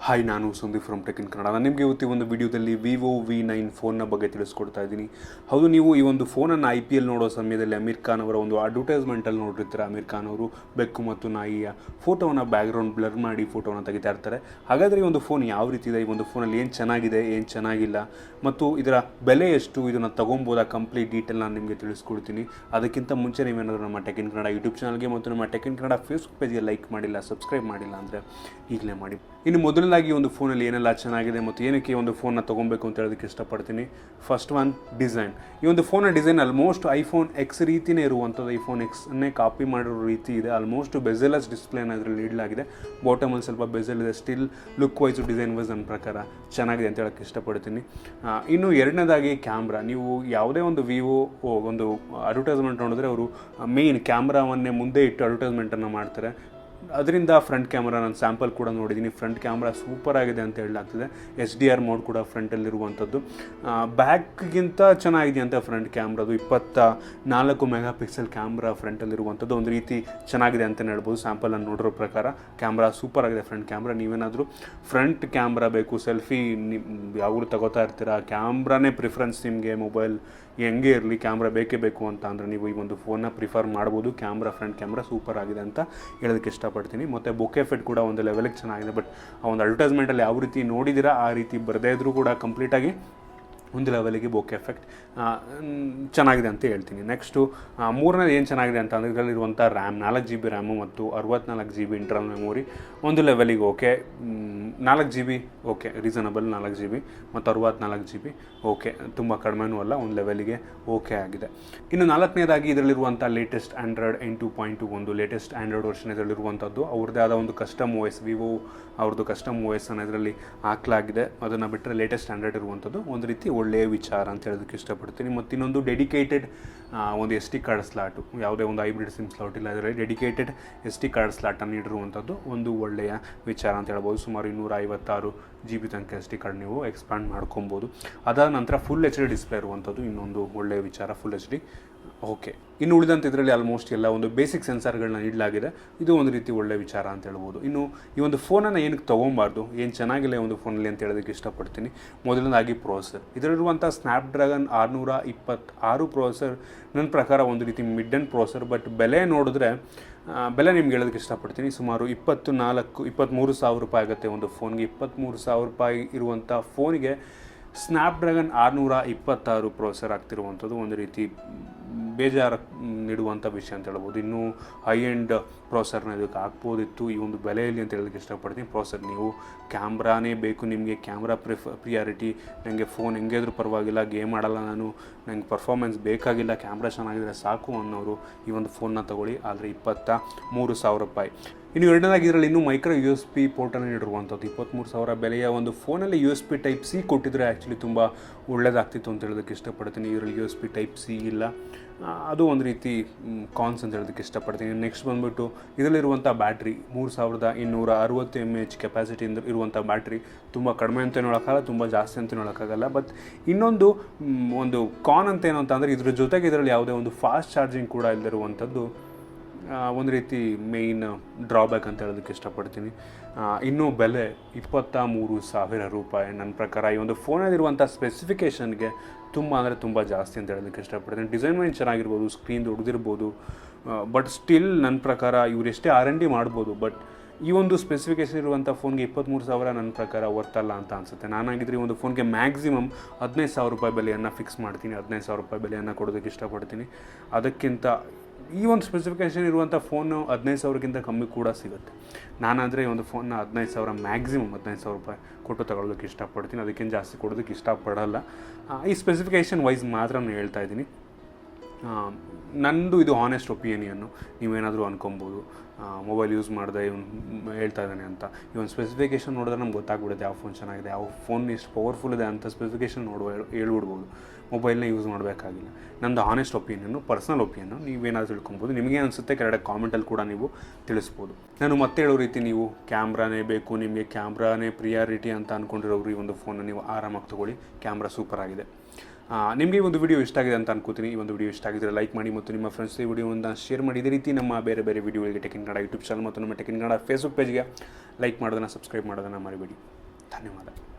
Hi, ನಾನು Sandeep from tech in Kannada. ನಾನು ನಿಮಗೆ ಇವತ್ತು ಒಂದು ವಿಡಿಯೋದಲ್ಲಿ Vivo V9 ಫೋನ್ನ ಬಗ್ಗೆ ತಿಳಿಸ್ಕೊಡ್ತಾ ಇದ್ದೀನಿ. ಹೌದು, ನೀವು ಈ ಒಂದು ಫೋನನ್ನು IPL ನೋಡೋ ಸಮಯದಲ್ಲಿ ಅಮೀರ್ ಖಾನ್ ಅವರ ಒಂದು ಅಡ್ವರ್ಟೈಸ್ಮೆಂಟಲ್ಲಿ ನೋಡಿರ್ತಾರೆ. ಅಮೀರ್ ಖಾನ್ ಅವರು ಬೆಕ್ಕು ಮತ್ತು ನಾಯಿಯ ಫೋಟೋವನ್ನು ಬ್ಯಾಕ್ಗ್ರೌಂಡ್ ಬ್ಲರ್ ಮಾಡಿ ಫೋಟೋವನ್ನು ತೆಗಿತಾ ಇರ್ತಾರೆ. ಹಾಗಾದರೆ ಈ ಒಂದು ಫೋನ್ ಯಾವ ರೀತಿ ಇದೆ, ಈ ಒಂದು ಫೋನಲ್ಲಿ ಏನು ಚೆನ್ನಾಗಿದೆ, ಏನು ಚೆನ್ನಾಗಿಲ್ಲ ಮತ್ತು ಇದರ ಬೆಲೆ ಎಷ್ಟು, ಇದನ್ನು ತೊಗೊಬೋದಾ, ಕಂಪ್ಲೀಟ್ ಡೀಟೇಲ್ ನಾನು ನಿಮಗೆ ತಿಳಿಸ್ಕೊಡ್ತೀನಿ. ಅದಕ್ಕಿಂತ ಮುಂಚೆ ನೀವೇನಾದರೂ ನಮ್ಮ ಟೆಕ್ ಇನ್ ಕನ್ನಡ ಯೂಟ್ಯೂಬ್ ಚಾನಲ್ಗೆ ಮತ್ತು ನಮ್ಮ ಟೆಕ್ ಇನ್ ಕನ್ನಡ ಫೇಸ್ಬುಕ್ ಪೇಜ್ಗೆ ಲೈಕ್ ಮಾಡಿಲ್ಲ, ಸಬ್ಸ್ಕ್ರೈಬ್ ಮಾಡಿಲ್ಲ ಅಂದರೆ ಈಗಲೇ ಮಾಡಿ. ಇನ್ನು ಮೊದಲನೇದಾಗಿ ಒಂದು ಫೋನಲ್ಲಿ ಏನೆಲ್ಲ ಚೆನ್ನಾಗಿದೆ ಮತ್ತು ಏನಕ್ಕೆ ಈ ಒಂದು ಫೋನ್ನ ತೊಗೊಬೇಕು ಅಂತ ಹೇಳೋದಕ್ಕೆ ಇಷ್ಟಪಡ್ತೀನಿ. First one, design. ಈ ಒಂದು ಫೋನ್ನ ಡಿಸೈನ್ ಆಲ್ಮೋಸ್ಟ್ ಐಫೋನ್ ಎಕ್ಸ್ ರೀತಿಯೇ ಇರುವಂಥದ್ದು. ಐಫೋನ್ ಎಕ್ಸನ್ನೇ ಕಾಪಿ ಮಾಡಿರೋ ರೀತಿ ಇದೆ. ಆಲ್ಮೋಸ್ಟ್ ಬೆಜೆಲೆಸ್ ಡಿಸ್ಪ್ಲೇನ ಇದರಲ್ಲಿ ನೀಡಲಾಗಿದೆ. ಬಾಟಮಲ್ಲಿ ಸ್ವಲ್ಪ ಬೆಜೆಲ್ ಇದೆ. Still look wise, design wise ನನ್ನ ಪ್ರಕಾರ ಚೆನ್ನಾಗಿದೆ ಅಂತ ಹೇಳೋಕ್ಕೆ ಇಷ್ಟಪಡ್ತೀನಿ. ಇನ್ನು ಎರಡನೇದಾಗಿ ಕ್ಯಾಮ್ರಾ. ನೀವು ಯಾವುದೇ ಒಂದು ವಿವೋ ಒಂದು ಅಡ್ವರ್ಟೈಸ್ಮೆಂಟ್ ನೋಡಿದ್ರೆ ಅವರು ಮೇಯ್ನ್ ಕ್ಯಾಮ್ರಾವನ್ನೇ ಮುಂದೆ ಇಟ್ಟು ಅಡ್ವರ್ಟೈಸ್ಮೆಂಟನ್ನು ಮಾಡ್ತಾರೆ. ಅದರಿಂದ ಫ್ರಂಟ್ ಕ್ಯಾಮ್ರಾ ನಾನು ಸ್ಯಾಂಪಲ್ ಕೂಡ ನೋಡಿದ್ದೀನಿ. ಫ್ರಂಟ್ ಕ್ಯಾಮ್ರಾ ಸೂಪರ್ ಆಗಿದೆ ಅಂತ ಹೇಳಲಾಗ್ತದೆ. HDR ಮೋಡ್ ಕೂಡ ಫ್ರಂಟಲ್ಲಿರುವಂಥದ್ದು. ಬ್ಯಾಕ್ಗಿಂತ ಚೆನ್ನಾಗಿದೆ ಅಂತ ಫ್ರಂಟ್ ಕ್ಯಾಮ್ರಾದು. 24 ಮೆಗಾ ಪಿಕ್ಸೆಲ್ ಕ್ಯಾಮ್ರಾ ಫ್ರಂಟಲ್ಲಿರುವಂಥದ್ದು ಒಂದು ರೀತಿ ಚೆನ್ನಾಗಿದೆ ಅಂತಲೇ ಹೇಳ್ಬೋದು. ಸ್ಯಾಂಪಲನ್ನು ನೋಡಿರೋ ಪ್ರಕಾರ ಕ್ಯಾಮ್ರಾ ಸೂಪರ್ ಆಗಿದೆ. ಫ್ರಂಟ್ ಕ್ಯಾಮ್ರಾ ನೀವೇನಾದರೂ ಫ್ರಂಟ್ ಕ್ಯಾಮ್ರಾ ಬೇಕು, ಸೆಲ್ಫಿ ಯಾವಾಗಲೂ ತಗೋತಾ ಇರ್ತೀರಾ, ಕ್ಯಾಮ್ರಾನೇ ಪ್ರಿಫರೆನ್ಸ್ ನಿಮಗೆ, ಮೊಬೈಲ್ ಹೆಂಗೆ ಇರಲಿ ಕ್ಯಾಮ್ರಾ ಬೇಕೇ ಬೇಕು ಅಂತ ಅಂದರೆ ನೀವು ಈ ಒಂದು ಫೋನ್ನ ಪ್ರಿಫರ್ ಮಾಡ್ಬೋದು. ಫ್ರಂಟ್ ಕ್ಯಾಮ್ರಾ ಸೂಪರ್ ಆಗಿದೆ ಅಂತ ಹೇಳೋದಕ್ಕೆ ಇಷ್ಟಪಡ್ತೀನಿ. ಮತ್ತು ಬೊಕೆ ಎಫೆಕ್ಟ್ ಕೂಡ ಒಂದು ಲೆವೆಲಿಗೆ ಚೆನ್ನಾಗಿದೆ. ಬಟ್ ಆ ಒಂದು ಅಡ್ವರ್ಟೈಸ್ಮೆಂಟಲ್ಲಿ ಯಾವ ರೀತಿ ನೋಡಿದ್ದೀರಾ ಆ ರೀತಿ ಬರದೇ ಇದ್ದರೂ ಕೂಡ ಕಂಪ್ಲೀಟಾಗಿ ಒಂದು ಲೆವೆಲಿಗೆ ಬೊಕೆ ಎಫೆಕ್ಟ್ ಚೆನ್ನಾಗಿದೆ ಅಂತ ಹೇಳ್ತೀನಿ. ನೆಕ್ಸ್ಟು ಮೂರನೇದು ಏನು ಚೆನ್ನಾಗಿದೆ ಅಂತ ಅಂದರೆ ಇದರಲ್ಲಿರುವಂಥ ರ್ಯಾಮ್ 4 GB ರ್ಯಾಮು ಮತ್ತು 64 GB ಇಂಟರ್ನಲ್ ಮೆಮೊರಿ ಒಂದು ಲೆವೆಲಿಗೆ okay. 4 GB okay, reasonable. 4 GB ಮತ್ತು 64 GB ಓಕೆ, ತುಂಬ ಕಡಿಮೆನೂ ಅಲ್ಲ, ಒಂದು ಲೆವೆಲಿಗೆ ಓಕೆ ಆಗಿದೆ. ಇನ್ನು ನಾಲ್ಕನೇದಾಗಿ ಇದರಲ್ಲಿರುವಂಥ ಲೇಟೆಸ್ಟ್ ಆಂಡ್ರಾಯ್ಡ್ 8.2 ಒಂದು ಲೇಟೆಸ್ಟ್ ಆಂಡ್ರಾಯ್ಡ್ ವರ್ಷನ್ ಇದರಲ್ಲಿರುವಂಥದ್ದು. ಅವ್ರದ್ದೇ ಆದ ಒಂದು ಕಸ್ಟಮ್ OS, ವಿವೋ ಅವ್ರದ್ದು ಕಸ್ಟಮ್ OS ಅನ್ನು ಇದರಲ್ಲಿ ಹಾಕಲಾಗಿದೆ. ಅದನ್ನು ಬಿಟ್ಟರೆ ಲೇಟೆಸ್ಟ್ ಆಂಡ್ರಾಯ್ಡ್ ಇರುವಂಥದ್ದು ಒಂದು ರೀತಿ ಒಳ್ಳೆಯ ವಿಚಾರ ಅಂತ ಹೇಳೋದಕ್ಕೆ ಇಷ್ಟಪಡ್ತೀನಿ. ಮತ್ತು ಇನ್ನೊಂದು ಡೆಡಿಕೇಟೆಡ್ ಒಂದು SD ಕಾರ್ಡ್ ಸ್ಲಾಟು, ಯಾವುದೇ ಒಂದು ಹೈಬ್ರಿಡ್ ಸಿಮ್ ಸ್ಲಾಟ್ ಇಲ್ಲ, ಇದರಲ್ಲಿ ಡೆಡಿಕೇಟೆಡ್ SD ಕಾರ್ಡ್ ಸ್ಲಾಟನ್ನು ನೀಡಿರುವಂಥದ್ದು ಒಂದು ಒಳ್ಳೆಯ ವಿಚಾರ ಅಂತ ಹೇಳ್ಬೋದು. ಸುಮಾರು 256 GB ತನಕ SD ಕಾರ್ಡ್ ನೀವು ಎಕ್ಸ್ಪ್ಯಾಂಡ್ ಮಾಡ್ಕೊಬೋದು. ಅದಾದ ನಂತರ ಫುಲ್ HD ಡಿಸ್ಪ್ಲೇ ಇರುವಂಥದ್ದು ಇನ್ನೊಂದು ಒಳ್ಳೆಯ ವಿಚಾರ. Full HD okay. ಇನ್ನು ಉಳಿದಂತೆ ಇದರಲ್ಲಿ ಆಲ್ಮೋಸ್ಟ್ ಎಲ್ಲ ಒಂದು ಬೇಸಿಕ್ ಸೆನ್ಸಾರ್ಗಳನ್ನ ನೀಡಲಾಗಿದೆ. ಇದು ಒಂದು ರೀತಿ ಒಳ್ಳೆಯ ವಿಚಾರ ಅಂತ ಹೇಳ್ಬೋದು. ಇನ್ನು ಈ ಒಂದು ಫೋನನ್ನು ಏನಕ್ಕೆ ತೊಗೊಬಾರ್ದು, ಏನು ಚೆನ್ನಾಗಿಲ್ಲ ಈ ಒಂದು ಫೋನಲ್ಲಿ ಅಂತ ಹೇಳೋದಕ್ಕೆ ಇಷ್ಟಪಡ್ತೀನಿ. ಮೊದಲನೇದಾಗಿ ಪ್ರೊಸೆಸರ್. ಇದರಲ್ಲಿರುವಂಥ ಸ್ನ್ಯಾಪ್ಡ್ರ್ಯಾಗನ್ 626 ಪ್ರೊಸೆಸರ್ ನನ್ನ ಪ್ರಕಾರ ಒಂದು ರೀತಿ ಮಿಡ್ ಎಂಡ್ ಪ್ರೊಸೆಸರ್. ಬಟ್ ಬೆಲೆ ನೋಡಿದ್ರೆ ಬೆಲೆ ನಿಮ್ಗೆ ಹೇಳೋದಕ್ಕೆ ಇಷ್ಟಪಡ್ತೀನಿ. ಸುಮಾರು 23 ಸಾವಿರ ರೂಪಾಯಿ ಆಗುತ್ತೆ ಒಂದು ಫೋನ್ಗೆ. 23 ಸಾವಿರ ರೂಪಾಯಿ ಇರುವಂಥ ಫೋನಿಗೆ ಸ್ನ್ಯಾಪ್ಡ್ರ್ಯಾಗನ್ 626 ಪ್ರೊಸೆಸರ್ ಆಗ್ತಿರುವಂಥದ್ದು ಒಂದು ರೀತಿ ಬೇಜಾರು ನೀಡುವಂಥ ವಿಷಯ ಅಂತ ಹೇಳ್ಬೋದು. ಇನ್ನೂ ಹೈ ಎಂಡ್ ಪ್ರೊಸೆಸರ್ನ ಇದಕ್ಕೆ ಹಾಕ್ಬೋದಿತ್ತು ಈ ಒಂದು ಬೆಲೆಯಲ್ಲಿ ಅಂತ ಹೇಳೋದಕ್ಕೆ ಇಷ್ಟಪಡ್ತೀನಿ. ಪ್ರೊಸೆಸರ್ ನೀವು ಕ್ಯಾಮ್ರಾನೇ ಬೇಕು ನಿಮಗೆ, ಕ್ಯಾಮ್ರಾ ಪ್ರಿಯಾರಿಟಿ. ನನಗೆ ಫೋನ್ ಹೆಂಗಿದ್ರೂ ಪರವಾಗಿಲ್ಲ, ಗೇಮ್ ಆಡಲ್ಲ ನಾನು, ನನಗೆ ಪರ್ಫಾರ್ಮೆನ್ಸ್ ಬೇಕಾಗಿಲ್ಲ, ಕ್ಯಾಮ್ರಾ ಚೆನ್ನಾಗಿದ್ರೆ ಸಾಕು ಅನ್ನೋರು ಈ ಒಂದು ಫೋನ್ನ ತೊಗೊಳ್ಳಿ. ಆದರೆ 23 ಸಾವಿರ ರೂಪಾಯಿ. ಇನ್ನು ಎರಡನೇದಾಗಿ ಇದರಲ್ಲಿ ಇನ್ನೂ ಮೈಕ್ರೋ USB ಪೋರ್ಟನ್ನು ನೀಡಿರುವಂಥದ್ದು. 23 ಸಾವಿರ ಬೆಲೆಯ ಒಂದು ಫೋನಲ್ಲಿ USB Type-C ಕೊಟ್ಟಿದ್ರೆ ಆ್ಯಕ್ಚುಲಿ ತುಂಬ ಒಳ್ಳೆಯದಾಗ್ತಿತ್ತು ಅಂತ ಹೇಳೋದಕ್ಕೆ ಇಷ್ಟಪಡ್ತೀನಿ. ಇದರಲ್ಲಿ USB Type-C ಇಲ್ಲ, ಅದು ಒಂದು ರೀತಿ ಕಾನ್ಸ್ ಅಂತ ಹೇಳೋದಕ್ಕೆ ಇಷ್ಟಪಡ್ತೀನಿ. ನೆಕ್ಸ್ಟ್ ಬಂದುಬಿಟ್ಟು ಇದರಲ್ಲಿರುವಂಥ ಬ್ಯಾಟ್ರಿ 3260 mAh ಕೆಪಾಸಿಟಿಯಿಂದ ಇರುವಂಥ ಬ್ಯಾಟ್ರಿ. ತುಂಬ ಕಡಿಮೆ ಅಂತ ಹೇಳೋಕ್ಕಾಗಲ್ಲ, ತುಂಬ ಜಾಸ್ತಿ ಅಂತ ಹೇಳೋಕ್ಕಾಗಲ್ಲ. ಬಟ್ ಇನ್ನೊಂದು ಒಂದು ಕಾನ್ ಅಂತ ಏನು ಅಂತ ಅಂದರೆ ಇದ್ರ ಜೊತೆಗೆ ಇದರಲ್ಲಿ ಯಾವುದೇ ಒಂದು ಫಾಸ್ಟ್ ಚಾರ್ಜಿಂಗ್ ಕೂಡ ಇಲ್ಲದಿರುವಂಥದ್ದು ಒಂದು ರೀತಿ ಮೇಯ್ನ್ ಡ್ರಾಬ್ಯಾಕ್ ಅಂತ ಹೇಳೋದಕ್ಕೆ ಇಷ್ಟಪಡ್ತೀನಿ. ಇನ್ನೂ ಬೆಲೆ 23 ಸಾವಿರ ರೂಪಾಯಿ. ನನ್ನ ಪ್ರಕಾರ ಈ ಒಂದು ಫೋನಲ್ಲಿರುವಂಥ ಸ್ಪೆಸಿಫಿಕೇಷನ್ಗೆ ತುಂಬ ಅಂದರೆ ತುಂಬ ಜಾಸ್ತಿ ಅಂತ ಹೇಳೋದಕ್ಕೆ ಇಷ್ಟಪಡ್ತೀನಿ. ಡಿಸೈನ್ ವೈಸ್ ಚೆನ್ನಾಗಿರ್ಬೋದು, ಸ್ಕ್ರೀನ್ ದೊಡ್ಡದಿರ್ಬೋದು, ಬಟ್ ಸ್ಟಿಲ್ ನನ್ನ ಪ್ರಕಾರ ಇವ್ರು ಎಷ್ಟೇ R&D ಮಾಡ್ಬೋದು, ಬಟ್ ಈ ಒಂದು ಸ್ಪೆಸಿಫಿಕೇಷನ್ ಇರುವಂಥ ಫೋನ್ಗೆ 23 ಸಾವಿರ ನನ್ನ ಪ್ರಕಾರ ವರ್ತಲ್ಲ ಅಂತ ಅನಿಸುತ್ತೆ. ನಾನಾಗಿದ್ದರೆ ಈ ಒಂದು ಫೋನ್ಗೆ ಮ್ಯಾಕ್ಸಿಮಮ್ 15 ಸಾವಿರ ರೂಪಾಯಿ ಬೆಲೆಯನ್ನು ಫಿಕ್ಸ್ ಮಾಡ್ತೀನಿ. 15 ಸಾವಿರ ರೂಪಾಯಿ ಬೆಲೆಯನ್ನು ಕೊಡೋದಕ್ಕೆ ಇಷ್ಟಪಡ್ತೀನಿ. ಅದಕ್ಕಿಂತ ಈ ಒಂದು ಸ್ಪೆಸಿಫಿಕೇಷನ್ ಇರುವಂಥ ಫೋನು 15 ಸಾವಿರಕ್ಕಿಂತ ಕಮ್ಮಿ ಕೂಡ ಸಿಗುತ್ತೆ. ನಾನಾದರೆ ಈ ಒಂದು ಫೋನ್ನ 15 ಸಾವಿರ ಮ್ಯಾಕ್ಸಿಮಮ್ 15 ಸಾವಿರ ರೂಪಾಯಿ ಕೊಟ್ಟು ತಗೊಳ್ಳೋದಕ್ಕೆ ಇಷ್ಟಪಡ್ತೀನಿ. ಅದಕ್ಕಿಂತ ಜಾಸ್ತಿ ಕೊಡೋದಕ್ಕೆ ಇಷ್ಟಪಡಲ್ಲ. ಈ ಸ್ಪೆಸಿಫಿಕೇಷನ್ ವೈಸ್ ಮಾತ್ರ ನಾನು ಹೇಳ್ತಾ ಇದ್ದೀನಿ. ನಂದು ಇದು ಹಾನೆಸ್ಟ್ ಒಪಿನಿಯನ್ನು. ನೀವೇನಾದರೂ ಅನ್ಕೊಬೋದು ಮೊಬೈಲ್ ಯೂಸ್ ಮಾಡಿದೆ ಇವನು ಹೇಳ್ತಾ ಇದ್ದಾನೆ ಅಂತ. ಈ ಒಂದು ಸ್ಪೆಸಿಫಿಕೇಷನ್ ನೋಡಿದ್ರೆ ನಮ್ಗೆ ಗೊತ್ತಾಗ್ಬಿಡುತ್ತೆ ಯಾವ ಫೋನ್ ಚೆನ್ನಾಗಿದೆ, ಯಾವ ಫೋನ್ ಎಷ್ಟು ಪವರ್ಫುಲ್ ಇದೆ ಅಂತ ಸ್ಪೆಸಿಫಿಕೇಷನ್ ಹೇಳ್ಬಿಡ್ಬೋದು. ಮೊಬೈಲ್ನ ಯೂಸ್ ಮಾಡಬೇಕಾಗಿಲ್ಲ. ನಂದು ಹಾನೆಸ್ಟ್ ಒಪಿನಿಯನ್ನು, ಪರ್ಸ್ನಲ್ ಒಪಿನಿಯನ್ನು. ನೀವೇನಾದರೂ ತಿಳ್ಕೊಬೋದು. ನಿಮಗೆ ಅನಿಸುತ್ತೆ ಕೆಳಗಡೆ ಕಾಮೆಂಟಲ್ಲಿ ಕೂಡ ನೀವು ತಿಳಿಸ್ಬೋದು. ನಾನು ಮತ್ತೆ ಹೇಳೋ ರೀತಿ ನೀವು ಕ್ಯಾಮ್ರಾನೇ ಬೇಕು, ನಿಮಗೆ ಕ್ಯಾಮ್ರಾನೇ ಪ್ರಿಯಾರಿಟಿ ಅಂತ ಅಂದ್ಕೊಂಡಿರೋರು ಈ ಒಂದು ಫೋನ್ನ ನೀವು ಆರಾಮಾಗಿ ತೊಗೊಳ್ಳಿ. ಕ್ಯಾಮ್ರಾ ಸೂಪರ್ ಆಗಿದೆ. ನಿಮಗೆ ಈ ಒಂದು ವಿಡಿಯೋ ಇಷ್ಟ ಆಗಿದೆ ಅಂತ ಅನ್ಕೋತೀನಿ. ಈ ಒಂದು ವಿಡಿಯೋ ಇಷ್ಟ ಆಗಿದ್ರೆ ಲೈಕ್ ಮಾಡಿ ಮತ್ತು ನಿಮ್ಮ ಫ್ರೆಂಡ್ಸ್ ಈ ವಿಡಿಯೋವನ್ನು ಶೇರ್ ಮಾಡಿ. ಇದೇ ರೀತಿ ನಮ್ಮ ಬೇರೆ ಬೇರೆ ವಿಡಿಯೋಗಳಿಗೆ tech in Kannada YouTube channel ಮತ್ತು ನಮ್ಮ ಟೆಕ್ ಇನ್ ಕನ್ನಡ ಫೇಸ್ಬುಕ್ ಪೇಜ್ಗೆ ಲೈಕ್ ಮಾಡೋದನ್ನು ಸಬ್ಸ್ಕ್ರೈಬ್ ಮಾಡೋದನ್ನು ಮರಿಬೇಡಿ. ಧನ್ಯವಾದ.